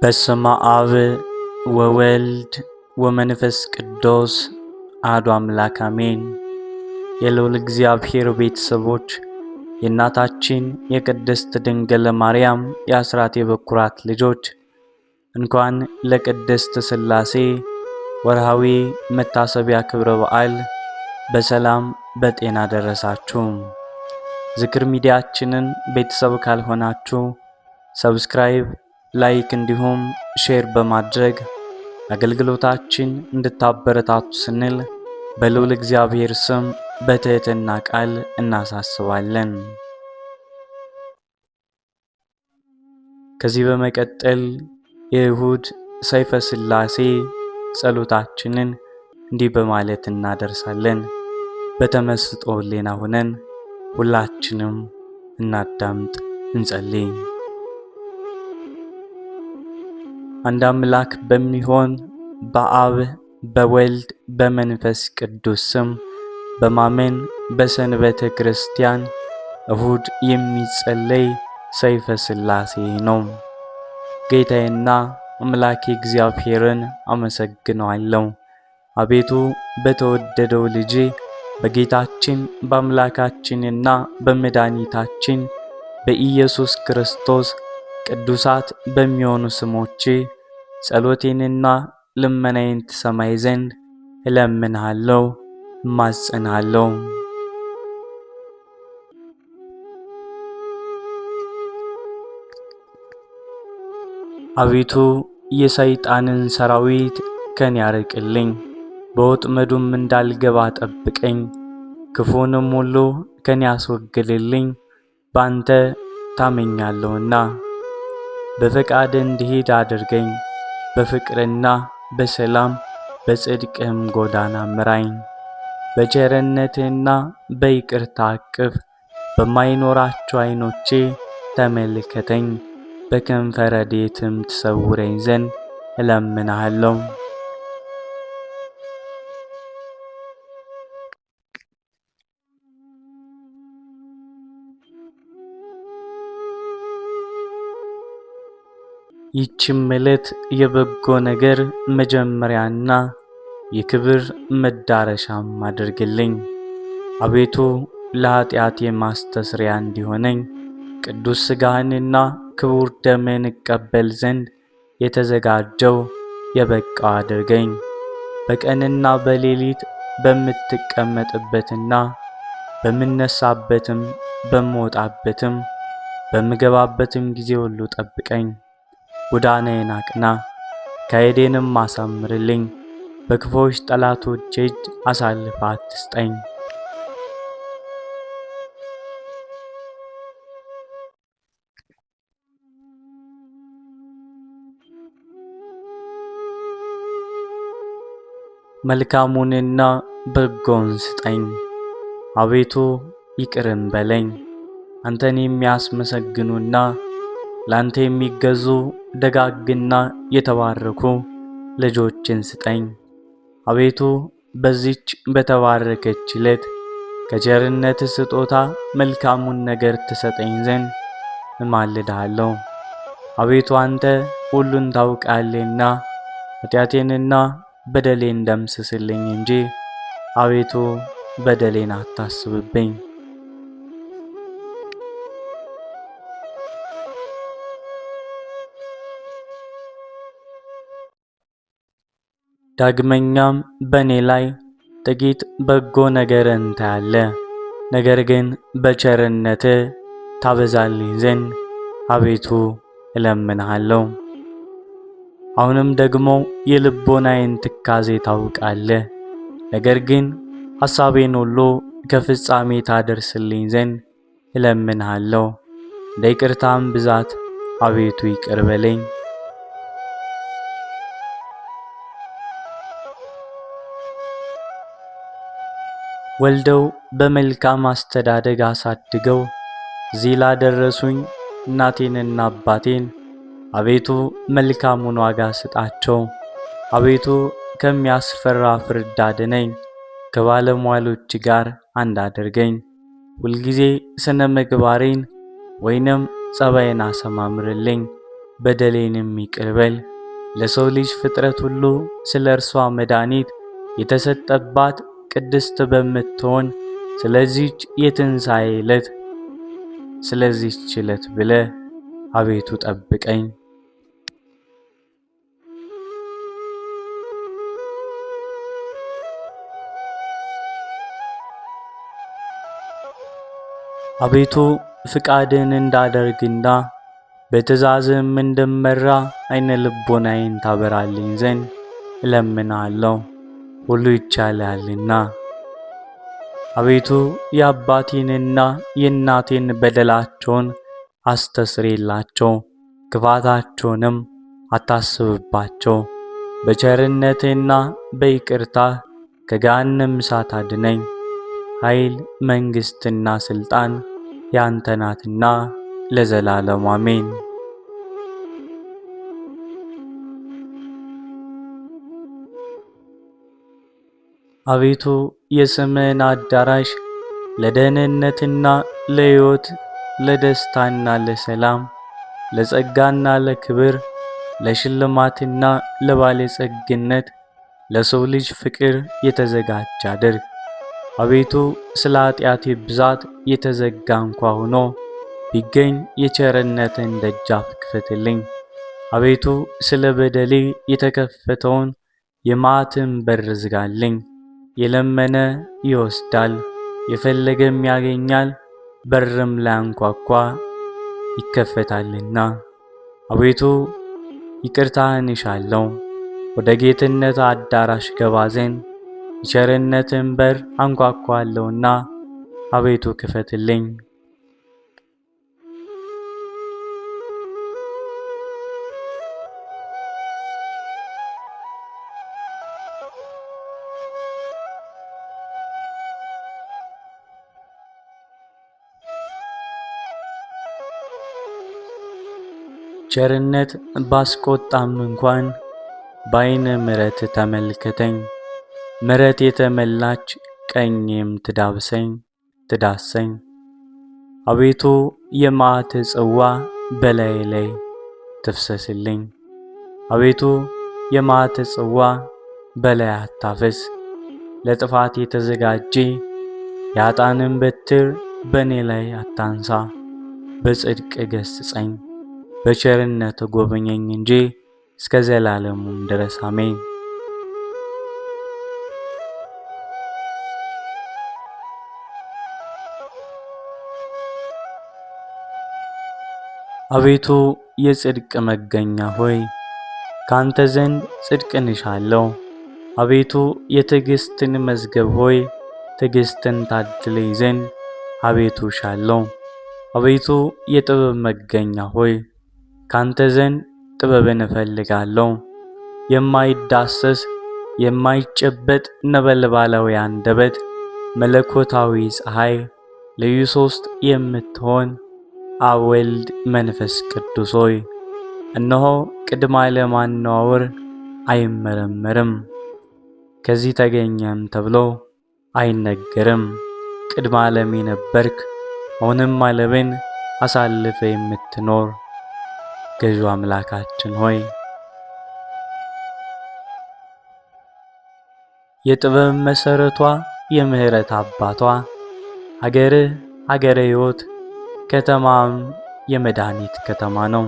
በስመ አብ ወወልድ ወመንፈስ ቅዱስ አሐዱ አምላክ አሜን። የልዑል እግዚአብሔር ቤተሰቦች የእናታችን የቅድስት ድንግል ማርያም የአስራት የበኩራት ልጆች እንኳን ለቅድስት ሥላሴ ወርሃዊ መታሰቢያ ክብረ በዓል በሰላም በጤና ደረሳችሁ። ዝክር ሚዲያችንን ቤተሰብ ካልሆናችሁ ሰብስክራይብ፣ ላይክ እንዲሁም ሼር በማድረግ አገልግሎታችን እንድታበረታቱ ስንል በልዑል እግዚአብሔር ስም በትህትና ቃል እናሳስባለን። ከዚህ በመቀጠል የእሁድ ሰይፈ ሥላሴ ጸሎታችንን እንዲህ በማለት እናደርሳለን። በተመስጦ ሕሊና ሆነን ሁላችንም እናዳምጥ፣ እንጸልይ። አንድ አምላክ በሚሆን በአብ በወልድ በመንፈስ ቅዱስ ስም በማመን በሰንበተ ክርስቲያን እሁድ የሚጸለይ ሰይፈ ሥላሴ ነው። ጌታዬና አምላኬ እግዚአብሔርን አመሰግነዋለሁ። አቤቱ በተወደደው ልጅ በጌታችን በአምላካችንና በመድኃኒታችን በኢየሱስ ክርስቶስ ቅዱሳት በሚሆኑ ስሞች ጸሎቴንና ልመናዬን ትሰማይ ዘንድ እለምንሃለሁ፣ እማጽንሃለሁ። አቤቱ የሰይጣንን ሰራዊት ከኔ ያርቅልኝ፣ በወጥመዱም እንዳልገባ ጠብቀኝ። ክፉንም ሁሉ ከኔ ያስወግድልኝ፣ ባንተ ታመኛለሁና። በፈቃድ እንድሄድ አድርገኝ፣ በፍቅርና በሰላም በጽድቅህም ጎዳና ምራኝ። በቸርነትህና በይቅርታ አቅፍ በማይኖራቸው ዓይኖቼ ተመልከተኝ። በክንፈ ረድኤትህም ትሰውረኝ ዘንድ እለምንሃለሁ። ይህችም ዕለት የበጎ ነገር መጀመሪያና የክብር መዳረሻም አድርግልኝ። አቤቱ ለኃጢአቴ ማስተስሪያ እንዲሆነኝ ቅዱስ ሥጋህንና ክቡር ደምህን እቀበል ዘንድ የተዘጋጀው የበቃው አድርገኝ። በቀንና በሌሊት በምትቀመጥበትና በምነሳበትም በምወጣበትም በምገባበትም ጊዜ ሁሉ ጠብቀኝ። ጎዳናዬን አቅና፣ አካሄዴንም አሳምርልኝ። በክፉዎች ጠላቶቼ እጅ አሳልፈህ አትስጠኝ። መልካሙንና በጎውን ስጠኝ። አቤቱ ይቅርም በለኝ። አንተን የሚያስመሰግኑና ላንተ የሚገዙ ደጋግና የተባረኩ ልጆችን ስጠኝ። አቤቱ በዚች በተባረከች ዕለት ከቸርነት ስጦታ መልካሙን ነገር ትሰጠኝ ዘንድ እማልድሃለሁ። አቤቱ አንተ ሁሉን ታውቃለህና ኃጢአቴንና በደሌን ደምስስልኝ እንጂ አቤቱ በደሌን አታስብብኝ። ዳግመኛም በእኔ ላይ ጥቂት በጎ ነገርን ታያለህ፣ ነገር ግን በቸርነትህ ታበዛልኝ ዘንድ አቤቱ እለምንሃለሁ። አሁንም ደግሞ የልቦናዬን ትካዜ ታውቃለህ፣ ነገር ግን ሐሳቤን ሁሉ ከፍጻሜ ታደርስልኝ ዘንድ እለምንሃለሁ። እንደ ይቅርታም ብዛት አቤቱ ይቅር በለኝ። ወልደው በመልካም አስተዳደግ አሳድገው እዚህ ላደረሱኝ እናቴንና አባቴን አቤቱ መልካሙን ዋጋ ስጣቸው። አቤቱ ከሚያስፈራ ፍርድ አድነኝ፣ ከባለሟሎች ጋር አንድ አድርገኝ። ሁልጊዜ ስነ ምግባሬን ወይንም ጸባዬን አሰማምርልኝ። በደሌንም ይቅር በል። ለሰው ልጅ ፍጥረት ሁሉ ስለ እርሷ መድኃኒት የተሰጠባት ቅድስት በምትሆን ስለዚህች የትንሣኤ ዕለት ስለዚህች ዕለት ብለህ አቤቱ ጠብቀኝ። አቤቱ ፍቃድን እንዳደርግና በትእዛዝም እንደመራ አይነ ልቦናዬን ታበራልኝ ዘንድ እለምናለሁ፣ ሁሉ ይቻላልና። አቤቱ የአባቴንና የእናቴን በደላቸውን አስተስርይላቸው፣ ክፋታቸውንም አታስብባቸው። በቸርነትህና በይቅርታህ ከገሃነመ እሳት አድነኝ። ኃይል መንግሥትና ሥልጣን ያንተ ናትና ለዘላለሙ አሜን። አቤቱ የስምህን አዳራሽ ለደህንነትና ለሕይወት፣ ለደስታና ለሰላም፣ ለጸጋና ለክብር፣ ለሽልማትና ለባለጸግነት፣ ለሰው ልጅ ፍቅር የተዘጋጀ አድርግ። አቤቱ ስለ ኃጢአቴ ብዛት የተዘጋ እንኳ ሆኖ ቢገኝ የቸርነትን ደጃፍ ክፈትልኝ። አቤቱ ስለ በደሌ የተከፈተውን የመዓትን በር ዝጋልኝ። የለመነ ይወስዳል፣ የፈለገም ያገኛል፣ በርም ላያንኳኳ ይከፈታልና። አቤቱ ይቅርታህን እሻለሁ፣ ወደ ጌትነት አዳራሽ ገባ ዘንድ የቸርነትን በር አንኳኳለሁና አቤቱ ክፈትልኝ። ቸርነት ባስቆጣም እንኳን በዓይነ ምሕረት ተመልከተኝ። ምሕረት የተመላች ቀኝም ትዳሰኝ። አቤቱ የመዓትህ ጽዋ በላዬ ላይ ትፍሰስልኝ። አቤቱ የመዓትህ ጽዋ በላዬ አታፍስ። ለጥፋት የተዘጋጀ የኃጥአንን በትር በእኔ ላይ አታንሳ። በጽድቅ ገሥጸኝ፣ በቸርነት ጎብኘኝ እንጂ እስከ ዘላለሙም ድረስ አሜን። አቤቱ የጽድቅ መገኛ ሆይ ካንተ ዘንድ ጽድቅን እሻለሁ። አቤቱ የትዕግስትን መዝገብ ሆይ ትዕግስትን ታድለኝ ዘንድ አቤቱ እሻለሁ። አቤቱ የጥበብ መገኛ ሆይ ካንተ ዘንድ ጥበብን እፈልጋለሁ። የማይዳሰስ የማይጨበጥ ነበልባላዊ አንደበት መለኮታዊ ፀሐይ ልዩ ሦስት የምትሆን አብ ወልድ መንፈስ ቅዱስ ሆይ እነሆ ቅድመ ዓለም አነዋወር አይመረመርም፣ ከዚህ ተገኘም ተብሎ አይነገርም። ቅድመ ዓለም የነበርክ አሁንም ዓለምን አሳልፈ የምትኖር ገዢው አምላካችን ሆይ የጥበብ መሠረቷ የምሕረት አባቷ ሀገርህ ሀገረ ሕይወት ከተማም የመድኃኒት ከተማ ነው።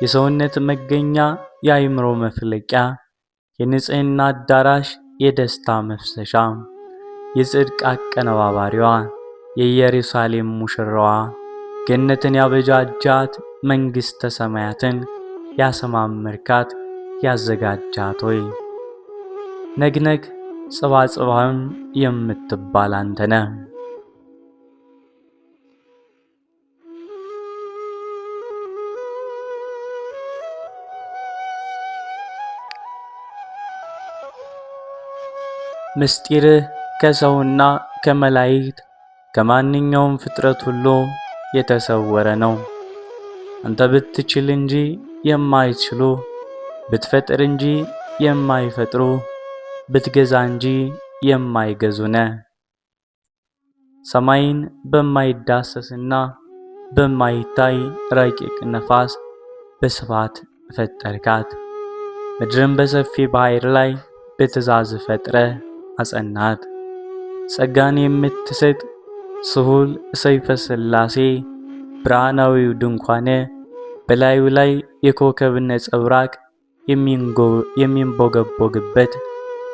የሰውነት መገኛ የአእምሮ መፍለቂያ የንጽሕና አዳራሽ የደስታ መፍሰሻ የጽድቅ አቀነባባሪዋ የኢየሩሳሌም ሙሽራዋ ገነትን ያበጃጃት መንግሥተ ሰማያትን ያሰማመርካት ያዘጋጃት ሆይ ነግነግ ጽባጽባህም የምትባል አንተ ነህ። ምስጢርህ ከሰውና ከመላእክት ከማንኛውም ፍጥረት ሁሉ የተሰወረ ነው። አንተ ብትችል እንጂ የማይችሉ፣ ብትፈጥር እንጂ የማይፈጥሩ፣ ብትገዛ እንጂ የማይገዙ ነህ። ሰማይን በማይዳሰስና በማይታይ ረቂቅ ነፋስ በስፋት ፈጠርካት። ምድርን በሰፊ ባሕር ላይ በትእዛዝ ፈጥረ አጸናት። ጸጋን የምትሰጥ ስሁል ሰይፈ ሥላሴ ብርሃናዊው ድንኳን በላዩ ላይ የኮከብ ነጸብራቅ የሚንቦገቦግበት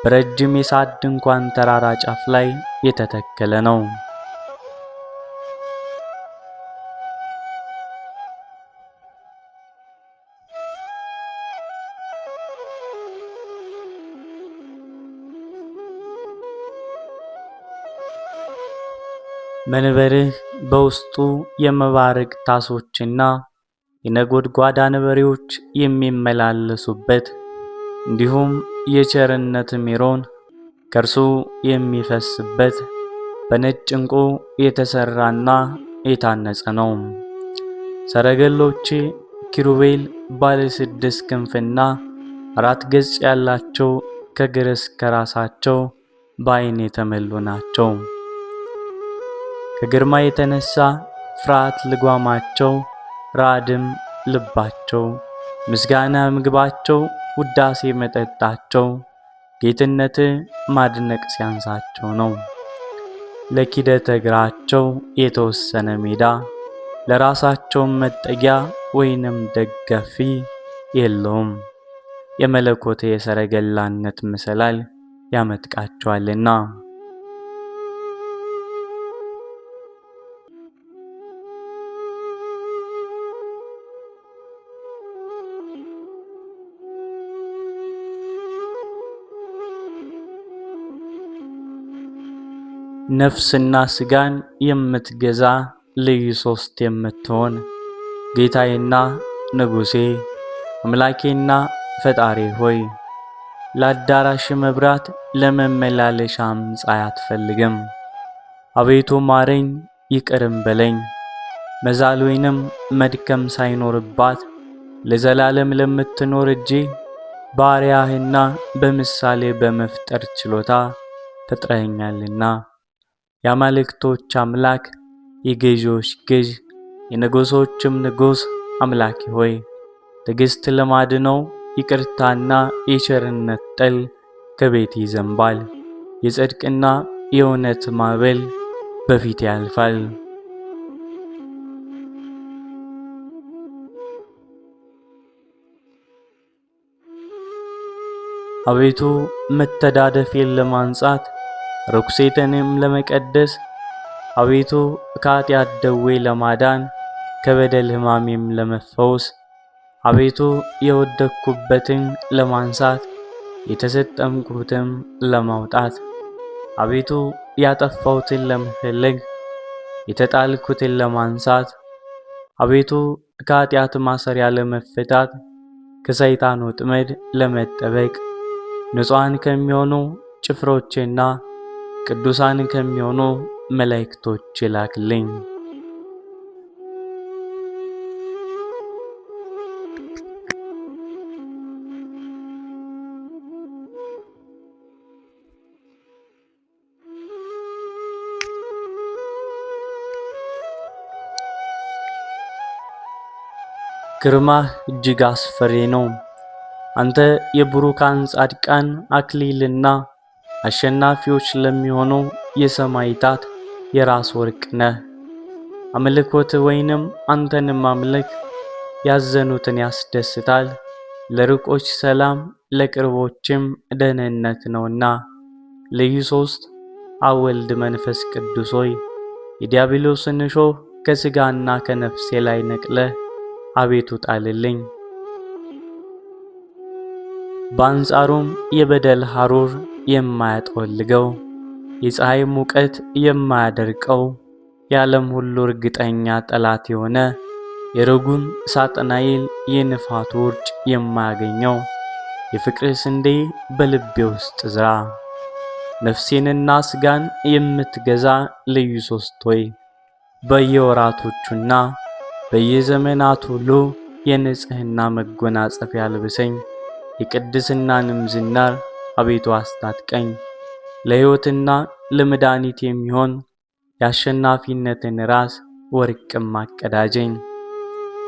በረጅም የእሳት ድንኳን ተራራ ጫፍ ላይ የተተከለ ነው። መንበርህ በውስጡ የመባረቅ ታሶችና የነጎድጓድ አንበሬዎች የሚመላለሱበት እንዲሁም የቸርነት ሜሮን ከእርሱ የሚፈስበት በነጭ ዕንቁ የተሰራና የታነጸ ነው። ሰረገሎች ኪሩቤል ባለ 6 ክንፍና 4 ገጽ ያላቸው ከእግር እስከ ራሳቸው በዓይን የተመሉ ናቸው። ከግርማ የተነሳ ፍርሃት ልጓማቸው፣ ራድም ልባቸው፣ ምስጋና ምግባቸው፣ ውዳሴ መጠጣቸው፣ ጌትነት ማድነቅ ሲያንሳቸው ነው። ለኪደተ እግራቸው የተወሰነ ሜዳ ለራሳቸውም መጠጊያ ወይንም ደጋፊ የለውም። የመለኮት የሰረገላነት መሰላል ያመጥቃቸዋልና። ነፍስና ስጋን የምትገዛ ልዩ ሶስት የምትሆን ጌታዬና ንጉሴ አምላኬና ፈጣሪ ሆይ ለአዳራሽ መብራት ለመመላለሻም ፀሐይ አትፈልግም። አቤቱ ማረኝ ይቅርም በለኝ። መዛል ወይንም መድከም ሳይኖርባት ለዘላለም ለምትኖር እጄ ባሪያህና በምሳሌ በመፍጠር ችሎታ ፈጥረኸኛልና የአማልክቶች አምላክ የገዢዎች ገዥ የንጉሶችም ንጉስ አምላኬ ሆይ ትዕግስት ልማድ ነው። ይቅርታና የቸርነት ጠል ከቤት ይዘንባል። የጽድቅና የእውነት ማዕበል በፊት ያልፋል። አቤቱ መተዳደፌን ለማንጻት ርኩሰቴንም ለመቀደስ አቤቱ ከኃጢአት ደዌ ለማዳን ከበደል ሕማሜም ለመፈወስ አቤቱ የወደቅኩበትን ለማንሳት የተሰጠምኩትም ለማውጣት አቤቱ ያጠፋሁትን ለመፈለግ የተጣልኩትን ለማንሳት አቤቱ ከኃጢአት ማሰሪያ ለመፈታት ከሰይጣን ወጥመድ ለመጠበቅ ንጹሐን ከሚሆኑ ጭፍሮቼና ቅዱሳን ከሚሆኑ መላእክቶች ላክልኝ። ግርማህ እጅግ አስፈሪ ነው። አንተ የብሩካን ጻድቃን አክሊልና አሸናፊዎች ለሚሆኑ የሰማዕታት የራስ ወርቅ ነህ። አምልኮት ወይንም አንተን ማምለክ ያዘኑትን ያስደስታል፣ ለርቆች ሰላም ለቅርቦችም ደህንነት ነውና። ልዩ ሶስት አብ ወልድ መንፈስ ቅዱስ ሆይ የዲያብሎስን እሾህ ከሥጋና ከነፍሴ ላይ ነቅለህ አቤቱ ጣልልኝ። በአንጻሩም የበደል ሐሩር የማያጠወልገው የፀሐይ ሙቀት የማያደርቀው የዓለም ሁሉ እርግጠኛ ጠላት የሆነ የርጉም ሳጥናኤል የንፋት ውርጭ የማያገኘው የፍቅር ስንዴ በልቤ ውስጥ ዝራ። ነፍሴንና ሥጋን የምትገዛ ልዩ ሶስት ሆይ በየወራቶቹና በየዘመናቱ ሁሉ የንጽሕና መጎናጸፊያ አልብሰኝ። የቅድስናንም ዝናር አቤቱ አስታጥቀኝ። ለሕይወትና ለመድኃኒት የሚሆን የአሸናፊነትን ራስ ወርቅም አቀዳጀኝ።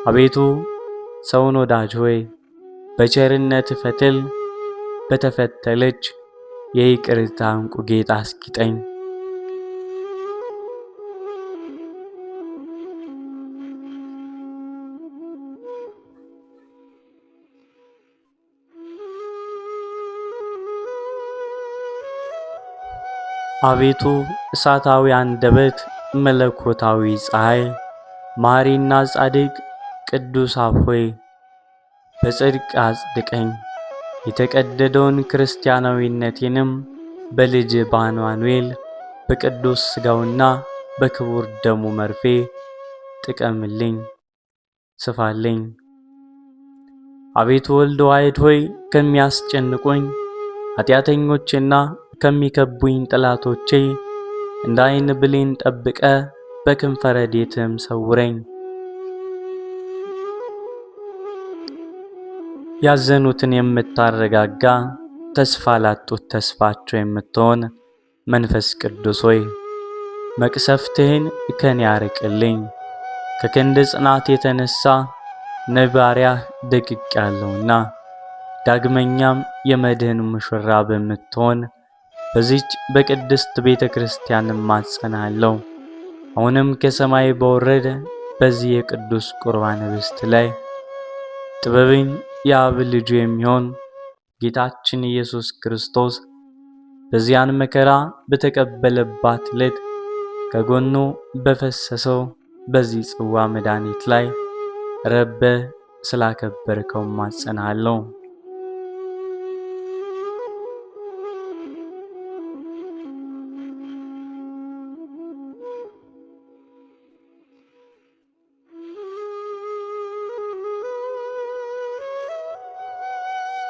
አቤቱ ሰውን ወዳጅ ሆይ በቸርነት ፈትል በተፈተለች የይቅርታ ዕንቁ ጌጥ አስጊጠኝ። አቤቱ እሳታዊ አንደበት መለኮታዊ ፀሐይ መሐሪና ጻድቅ ቅዱስ አብ ሆይ በጽድቅ አጽድቀኝ። የተቀደደውን ክርስቲያናዊነቴንም በልጅ በአማኑኤል በቅዱስ ሥጋውና በክቡር ደሙ መርፌ ጥቀምልኝ፣ ስፋልኝ። አቤቱ ወልድ ዋሕድ ሆይ ከሚያስጨንቁኝ ኃጢአተኞችና ከሚከቡኝ ጠላቶቼ እንደ ዓይን ብሌን ጠብቀ በክንፈ ረድኤትህም ሰውረኝ። ያዘኑትን የምታረጋጋ ተስፋ ላጡት ተስፋቸው የምትሆን መንፈስ ቅዱስ ሆይ መቅሰፍትህን ከኔ ያርቅልኝ። ከክንድ ጽናት የተነሳ ነባሪያህ ደቅቄአለሁና ዳግመኛም የመድህን ሙሽራ በምትሆን በዚች በቅድስት ቤተ ክርስቲያን እማጸናለሁ። አሁንም ከሰማይ በወረደ በዚህ የቅዱስ ቁርባን ኅብስት ላይ ጥበብን የአብ ልጁ የሚሆን ጌታችን ኢየሱስ ክርስቶስ በዚያን መከራ በተቀበለባት ዕለት ከጎኑ በፈሰሰው በዚህ ጽዋ መድኃኒት ላይ ረበ ስላከበርከው እማጸናለሁ።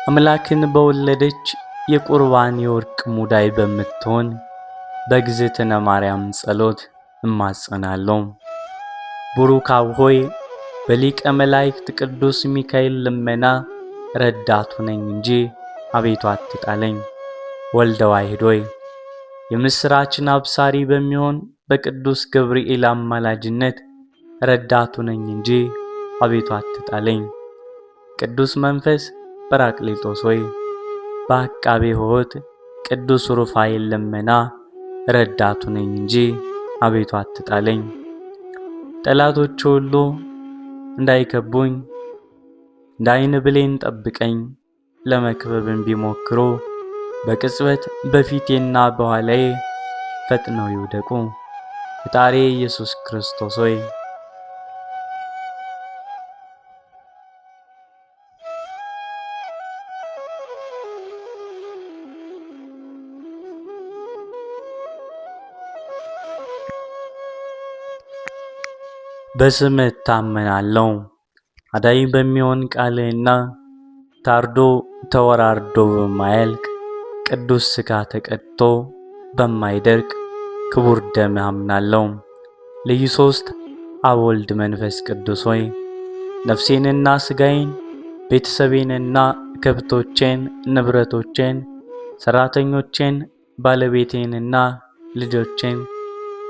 አምላክን በወለደች የቁርባን የወርቅ ሙዳይ በምትሆን በእግዝእትነ ማርያም ጸሎት እማጸናለሁ። ቡሩክ አብ ሆይ በሊቀ መላእክት ቅዱስ ሚካኤል ልመና ረዳቱ ነኝ እንጂ አቤቱ አትጣለኝ። ወልደ ዋሕድ ሆይ የምስራችን አብሳሪ በሚሆን በቅዱስ ገብርኤል አማላጅነት ረዳቱ ነኝ እንጂ አቤቱ አትጣለኝ። ቅዱስ መንፈስ ጰራቅሊጦስ ሆይ በዐቃቤ ሆት ቅዱስ ሩፋኤል ልመና ረዳቱ ነኝ እንጂ አቤቱ አትጣለኝ። ጠላቶች ሁሉ እንዳይከቡኝ እንደ ዓይን ብሌን ጠብቀኝ። ለመክበብም ቢሞክሩ በቅጽበት በፊቴና በኋላዬ ፈጥነው ይውደቁ። ፈጣሪ ኢየሱስ ክርስቶስ ሆይ በስምህ እታመናለሁ። አዳኝ በሚሆን ቃልህና ታርዶ ተወራርዶ በማያልቅ ቅዱስ ሥጋ ተቀድቶ በማይደርቅ ክቡር ደምህ አምናለሁ። ልዩ ሦስት አብ ወልድ መንፈስ ቅዱስ ሆይ ነፍሴንና ሥጋዬን ቤተሰቤንና ከብቶቼን ንብረቶቼን ሠራተኞቼን ባለቤቴንና ልጆቼን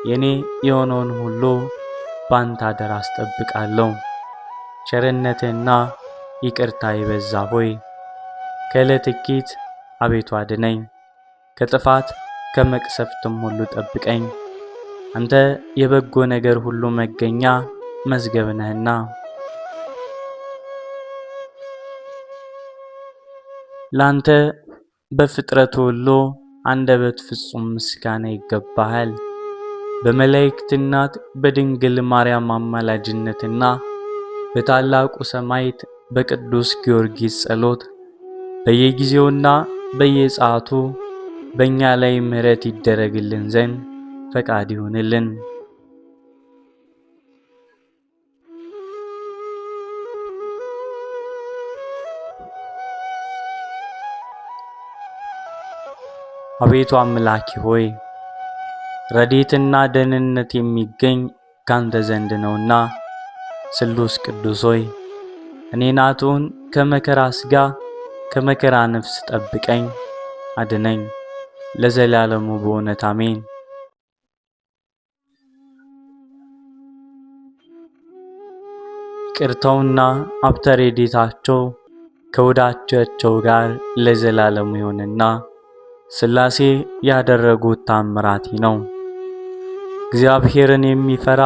የኔ የሆነውን ሁሉ ባንተ አደራ አስጠብቃለሁ። ቸርነትህና ይቅርታ የበዛ ሆይ ከዕለት እኪት አቤቱ አድነኝ። ከጥፋት ከመቅሰፍትም ሁሉ ጠብቀኝ። አንተ የበጎ ነገር ሁሉ መገኛ መዝገብ ነህና። ላንተ በፍጥረቱ ሁሉ አንደበት ፍጹም ምስጋና ይገባሃል። በመላእክት እናት በድንግል ማርያም አማላጅነትና በታላቁ ሰማዕት በቅዱስ ጊዮርጊስ ጸሎት በየጊዜውና በየሰዓቱ በእኛ ላይ ምሕረት ይደረግልን ዘንድ ፈቃድ ይሁንልን። አቤቱ አምላኬ ሆይ ረድኤትና ደህንነት የሚገኝ ካንተ ዘንድ ነውና፣ ስሉስ ቅዱስ ሆይ እኔን አጥኡን ከመከራ ሥጋ ከመከራ ነፍስ ጠብቀኝ፣ አድነኝ ለዘላለሙ በእውነት አሜን። ይቅርታውና ሀብተ ረድኤታቸው ከወዳጃቸው ጋር ለዘላለሙ ይሁንና ሥላሴ ያደረጉት ታምራት ነው። እግዚአብሔርን የሚፈራ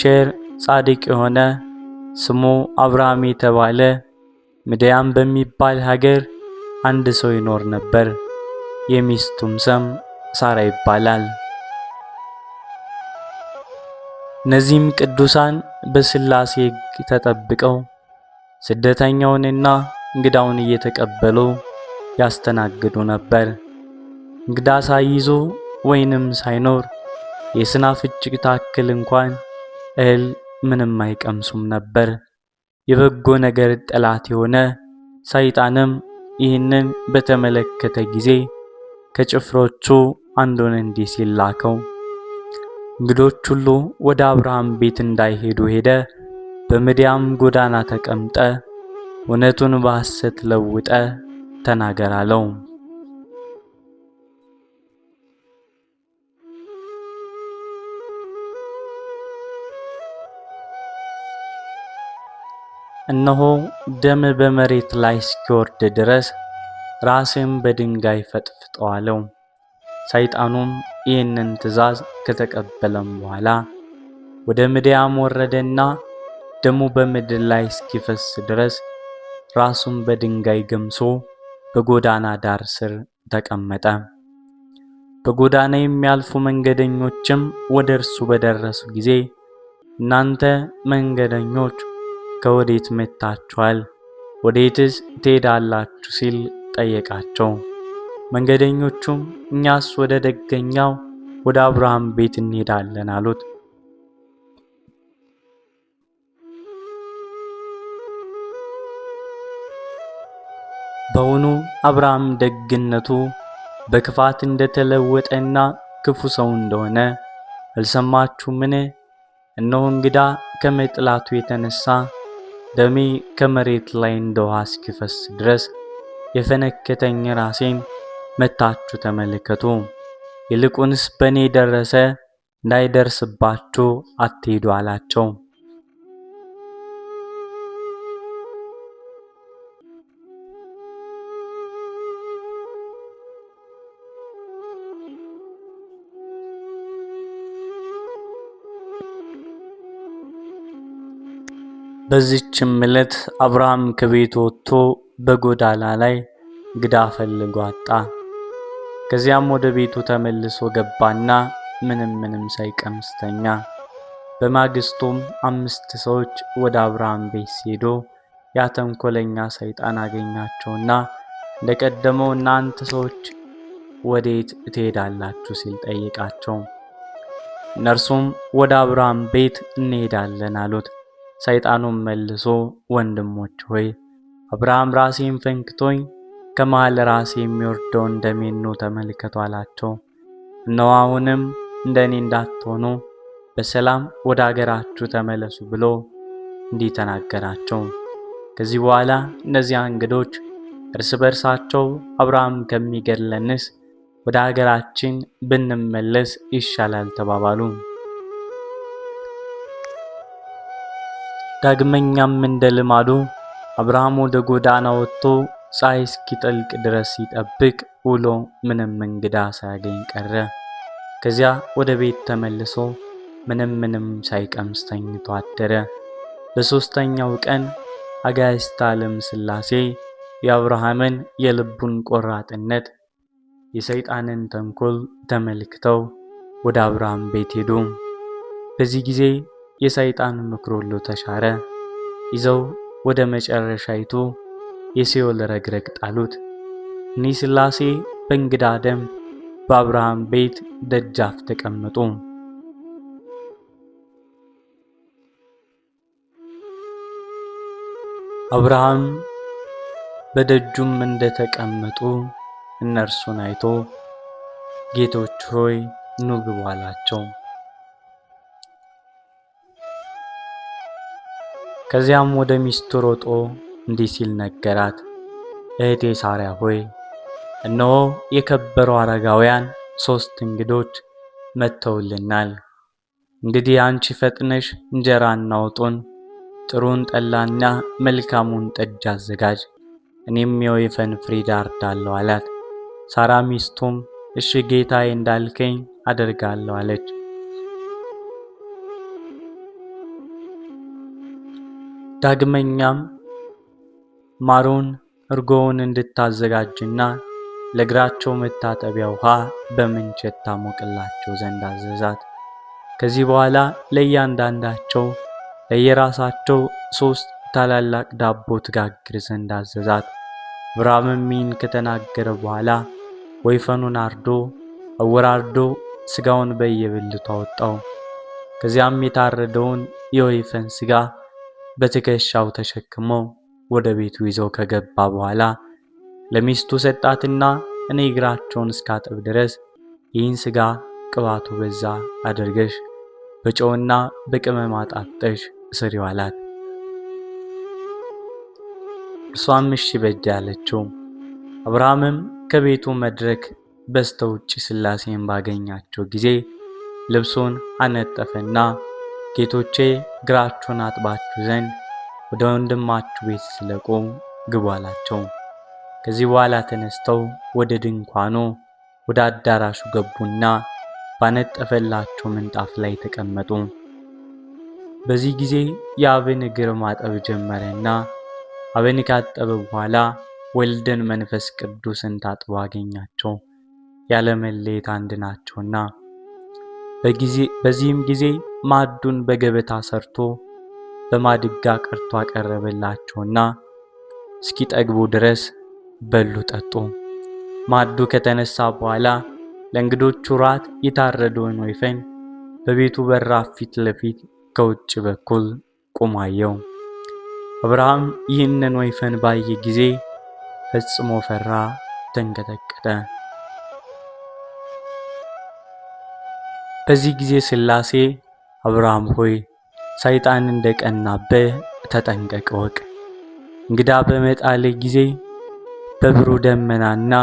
ቸር ጻድቅ የሆነ ስሙ አብርሃም የተባለ ምድያም በሚባል ሀገር አንድ ሰው ይኖር ነበር። የሚስቱም ስም ሳራ ይባላል። እነዚህም ቅዱሳን በሥላሴ ሕግ ተጠብቀው ስደተኛውንና እንግዳውን እየተቀበሉ ያስተናግዱ ነበር። እንግዳ ሳይይዙ ወይንም ሳይኖር የስናፍጭ ታክል እንኳን እህል ምንም አይቀምሱም ነበር። የበጎ ነገር ጠላት የሆነ ሰይጣንም ይህንን በተመለከተ ጊዜ ከጭፍሮቹ አንዱን እንዲህ ሲል ላከው። እንግዶች ሁሉ ወደ አብርሃም ቤት እንዳይሄዱ ሄደ፣ በምድያም ጎዳና ተቀምጠ እውነቱን በሐሰት ለውጠ ተናገር አለው። እነሆ ደም በመሬት ላይ እስኪወርድ ድረስ ራስን በድንጋይ ፈጥፍጠው አለው። ሰይጣኑም ይህንን ትእዛዝ ከተቀበለም በኋላ ወደ ምድያም ወረደና ደሙ በምድር ላይ እስኪፈስ ድረስ ራሱን በድንጋይ ገምሶ በጎዳና ዳር ስር ተቀመጠ። በጎዳና የሚያልፉ መንገደኞችም ወደ እርሱ በደረሱ ጊዜ እናንተ መንገደኞች ከወዴት መጥታችኋል? ወዴትስ ትሄዳላችሁ? ሲል ጠየቃቸው። መንገደኞቹም እኛስ ወደ ደገኛው ወደ አብርሃም ቤት እንሄዳለን አሉት። በውኑ አብርሃም ደግነቱ በክፋት እንደተለወጠና ክፉ ሰው እንደሆነ አልሰማችሁምን? እነሆ እንግዳ ከመጥላቱ የተነሳ ደሜ ከመሬት ላይ እንደ ውሃ እስኪፈስ ድረስ የፈነከተኝ ራሴን መታችሁ ተመልከቱ። ይልቁንስ በእኔ ደረሰ እንዳይደርስባችሁ አትሄዱ አላቸው። በዚህችም ዕለት አብርሃም ከቤት ወጥቶ በጎዳና ላይ እንግዳ ፈልጎ አጣ። ከዚያም ወደ ቤቱ ተመልሶ ገባና ምንም ሳይቀምስ ተኛ። በማግስቱም 5 ሰዎች ወደ አብርሃም ቤት ሲሄዱ ያ ተንኮለኛ ሰይጣን አገኛቸውና እንደቀደመው እናንተ ሰዎች ወዴት ትሄዳላችሁ? ሲል ጠየቃቸው። እነርሱም ወደ አብርሃም ቤት እንሄዳለን አሉት። ሰይጣኑም መልሶ ወንድሞች ሆይ አብርሃም ራሴን ፈንክቶኝ ከመሃል ራሴ የሚወርደውን ደሜን ነው ተመልከቱ አላቸው። እነሆ አሁንም እንደኔ እንዳትሆኑ በሰላም ወደ አገራችሁ ተመለሱ ብሎ እንዲህ ተናገራቸው። ከዚህ በኋላ እነዚያ እንግዶች እርስ በርሳቸው አብርሃም ከሚገድለንስ ወደ አገራችን ብንመለስ ይሻላል ተባባሉ። ዳግመኛም እንደ ልማዱ አብርሃም ወደ ጎዳና ወጥቶ ፀሐይ እስኪጠልቅ ድረስ ሲጠብቅ ውሎ ምንም እንግዳ ሳያገኝ ቀረ። ከዚያ ወደ ቤት ተመልሶ ምንም ሳይቀምስ ተኝቶ አደረ። በሦስተኛው ቀን አጋዕዝተ ዓለም ሥላሴ የአብርሃምን የልቡን ቆራጥነት የሰይጣንን ተንኮል ተመልክተው ወደ አብርሃም ቤት ሄዱ። በዚህ ጊዜ የሰይጣን ምክር ሁሉ ተሻረ። ይዘው ወደ መጨረሻይቱ የሲኦል ረግረግ ጣሉት። እኒህ ሥላሴ በእንግዳ ደም በአብርሃም ቤት ደጃፍ ተቀመጡ። አብርሃም በደጁም እንደተቀመጡ እነርሱን አይቶ ጌቶች ሆይ ኑ ግቡ አላቸው። ከዚያም ወደ ሚስቱ ሮጦ እንዲህ ሲል ነገራት። እህቴ ሳራ ሆይ እነሆ የከበሩ አረጋውያን 3 እንግዶች መጥተውልናል። እንግዲህ አንቺ ፈጥነሽ እንጀራና ወጡን ጥሩን ጠላና መልካሙን ጠጅ አዘጋጅ፣ እኔም የወይፈን ፍሪዳ አርዳለሁ አላት። ሳራ ሚስቱም እሺ ጌታዬ እንዳልከኝ አደርጋለሁ አለች። ዳግመኛም ማሩን እርጎውን እንድታዘጋጅና ለእግራቸው መታጠቢያ ውሃ በምንቸት ታሞቅላቸው ዘንድ አዘዛት። ከዚህ በኋላ ለእያንዳንዳቸው ለየራሳቸው 3 ታላላቅ ዳቦ ትጋግር ዘንድ አዘዛት። አብርሃምም ይህን ከተናገረ በኋላ ወይፈኑን አወራርዶ ስጋውን በየብልቱ አወጣው። ከዚያም የታረደውን የወይፈን ስጋ በትከሻው ተሸክሞ ወደ ቤቱ ይዞ ከገባ በኋላ ለሚስቱ ሰጣትና እኔ እግራቸውን እስካጥብ ድረስ ይህን ስጋ ቅባቱ በዛ አድርገሽ በጨውና በቅመም አጣፍጠሽ ስሪው አላት። እርሷም እሺ በጅ አለችው። አብርሃምም ከቤቱ መድረክ በስተውጭ ሥላሴን ባገኛቸው ጊዜ ልብሱን አነጠፈና ጌቶቼ እግራችሁን አጥባችሁ ዘንድ ወደ ወንድማችሁ ቤት ስለቁ ግቡ አላቸው። ከዚህ በኋላ ተነስተው ወደ ድንኳኑ ወደ አዳራሹ ገቡና ባነጠፈላቸው ምንጣፍ ላይ ተቀመጡ። በዚህ ጊዜ የአብን እግር ማጠብ ጀመረና አብን ካጠበ በኋላ ወልድን መንፈስ ቅዱስን ታጥቦ አገኛቸው። ያለ መለየት አንድ ናቸውና። በዚህም ጊዜ ማዕዱን በገበታ ሰርቶ በማድጋ ቀርቶ አቀረበላቸውና እስኪጠግቡ ድረስ በሉ ጠጡ። ማዕዱ ከተነሳ በኋላ ለእንግዶቹ ራት የታረደውን ወይፈን በቤቱ በራፍ ፊት ለፊት ከውጭ በኩል ቆሞ አየው። አብርሃም ይህንን ወይፈን ባየ ጊዜ ፈጽሞ ፈራ፣ ተንቀጠቀጠ። በዚህ ጊዜ ሥላሴ አብርሃም ሆይ ሰይጣን እንደቀናብህ ተጠንቀቅ ወቅ። እንግዳ በመጣልህ ጊዜ በብሩህ ደመናና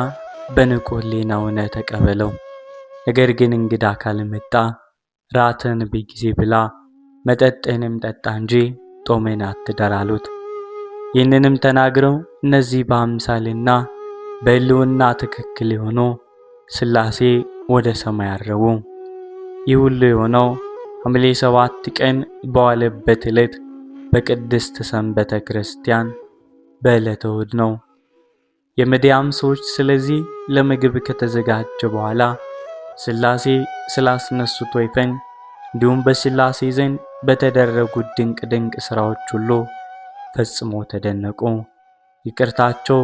በንቁ ሕሊና ሆነህ ተቀበለው። ነገር ግን እንግዳ ካልመጣ ራትህን በጊዜ ብላ፣ መጠጥህንም ጠጣ እንጂ ጦምህን አትደር አሉት። ይህንንም ተናግረው እነዚህ በአምሳልና በሕልውና ትክክል የሆኑ ሥላሴ ወደ ሰማይ አረጉ። ይህ ሁሉ የሆነው ሐምሌ 7 ቀን በዋለበት ዕለት በቅድስት ሰንበተ ክርስቲያን በዕለተ እሑድ ነው። የምድያም ሰዎች ስለዚህ ለምግብ ከተዘጋጀ በኋላ ሥላሴ ስላስነሱት ወይፈን እንዲሁም በሥላሴ ዘንድ በተደረጉት ድንቅ ድንቅ ሥራዎች ሁሉ ፈጽሞ ተደነቁ። ይቅርታቸው፣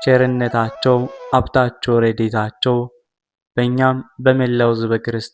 ቸርነታቸው፣ ሀብታቸው፣ ረድኤታቸው በእኛም በመላው ሕዝበ ክርስቲያን